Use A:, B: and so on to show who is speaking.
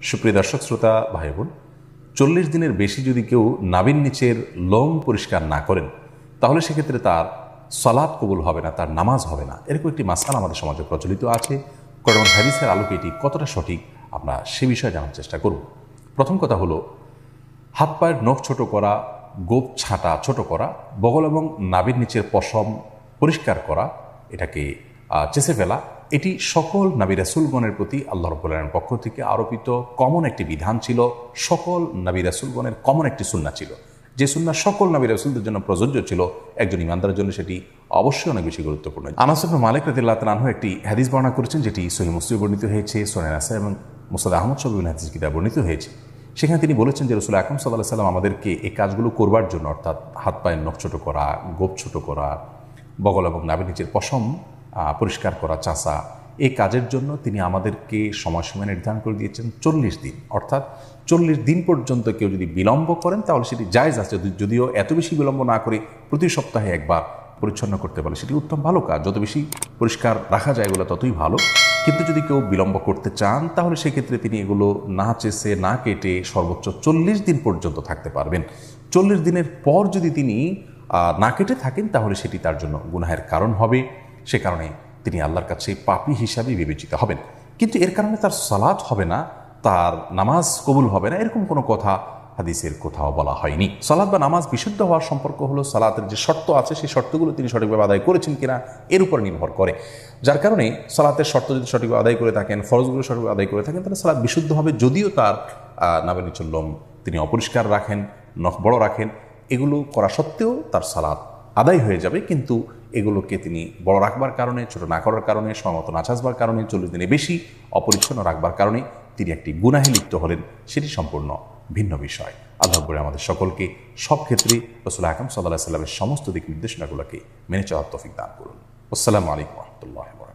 A: সুপ্রিয় দর্শক শ্রোতা ভাই বোন, 40 দিনের বেশি যদি কেউ নাভির নিচের লোম পরিষ্কার না করেন তাহলে সেক্ষেত্রে তার সালাত কবুল হবে না, তার নামাজ হবে না। এরকম একটি মাসআলা আমাদের সমাজে প্রচলিত আছে। কোরআন হাদিসের আলোকে এটি কতটা সঠিক আমরা সে বিষয়ে জানার চেষ্টা করব। প্রথম কথা হলো, হাত পায়ের নখ ছোট করা, গোপ ছাঁটা ছোট করা, বগল এবং নাভির নিচের পশম পরিষ্কার করা, এটাকে চেঁচে ফেলা, এটি সকল নবী রাসূলগণের প্রতি আল্লাহ রাব্বুল আলামিনের পক্ষ থেকে আরোপিত কমন একটি বিধান ছিল। সকল নবী রাসূলগণের কমন একটি সুন্নাহ ছিল, যে সুন্নাহ সকল নবী রাসূলদের জন্য প্রযোজ্য ছিল। একজন ইমানদারের জন্য সেটি অবশ্যই অনেক বেশি গুরুত্বপূর্ণ। আনাস ইবনে মালিক রাদিয়াল্লাহু তাআলা আনহু একটি হাদিস বর্ণনা করেছেন, যেটি সহিহ মুসলিমে বর্ণিত হয়েছে, সুনান নাসাঈ এবং মুসনাদ আহমদ সহ বিভিন্ন হাদিস কিতাবে বর্ণিত হয়েছে। সেখানে তিনি বলেছেন যে রাসূল আকরাম সাল্লাল্লাহু আলাইহি ওয়াসাল্লাম আমাদেরকে এই কাজগুলো করবার জন্য, অর্থাৎ হাত পায়ের নখ ছোট করা, গোপ ছোট করা, বগল এবং নাভির নিচের পশম পরিষ্কার করা, চাষা, এই কাজের জন্য তিনি আমাদেরকে সময়সীমা নির্ধারণ করে দিয়েছেন 40 দিন। অর্থাৎ 40 দিন পর্যন্ত কেউ যদি বিলম্ব করেন তাহলে সেটি জায়েজ আছে। যদিও এত বেশি বিলম্ব না করে প্রতি সপ্তাহে একবার পরিচ্ছন্ন করতে পারে সেটি উত্তম, ভালো কাজ। যত বেশি পরিষ্কার রাখা যায় এগুলো ততই ভালো। কিন্তু যদি কেউ বিলম্ব করতে চান তাহলে সেক্ষেত্রে তিনি এগুলো না চেষে না কেটে সর্বোচ্চ 40 দিন পর্যন্ত থাকতে পারবেন। 40 দিনের পর যদি তিনি না কেটে থাকেন তাহলে সেটি তার জন্য গুনাহের কারণ হবে। সে কারণে তিনি আল্লাহর কাছে পাপী হিসাবে বিবেচিত হবেন। কিন্তু এর কারণে তার সালাত হবে না, তার নামাজ কবুল হবে না, এরকম কোনো কথা হাদিসের কোথাও বলা হয়নি। সালাত বা নামাজ বিশুদ্ধ হওয়ার সম্পর্ক হলো সালাতের যে শর্ত আছে সেই শর্তগুলো তিনি সঠিকভাবে আদায় করেছেন কিনা এর উপর নির্ভর করে। যার কারণে সালাতের শর্ত যদি সঠিকভাবে আদায় করে থাকেন, ফরজগুলো সঠিকভাবে আদায় করে থাকেন, তাহলে সালাত বিশুদ্ধ হবে। যদিও তার নাভির নিচের লোম তিনি অপরিষ্কার রাখেন, নখ বড় রাখেন, এগুলো করা সত্ত্বেও তার সালাত আদায় হয়ে যাবে। কিন্তু এগুলোকে তিনি বড় রাখবার কারণে, ছোট না করার কারণে, সময়মতো না চাষবার কারণে, 40 দিনে বেশি অপরিচ্ছন্ন রাখবার কারণে তিনি একটি গুনাহে লিপ্ত হলেন, সেটি সম্পূর্ণ ভিন্ন বিষয়। আল্লাহ রাব্বুল আলামিন আমাদের সকলকে সব ক্ষেত্রে রাসূল আকরাম সাল্লাল্লাহু আলাইহি ওয়াসাল্লামের সমস্ত দিক নির্দেশনাগুলোকে মেনে চলার তৌফিক দান করুন। আসসালামু আলাইকুম ওয়া রাহমাতুল্লাহি ওয়া বারাকাতুহু।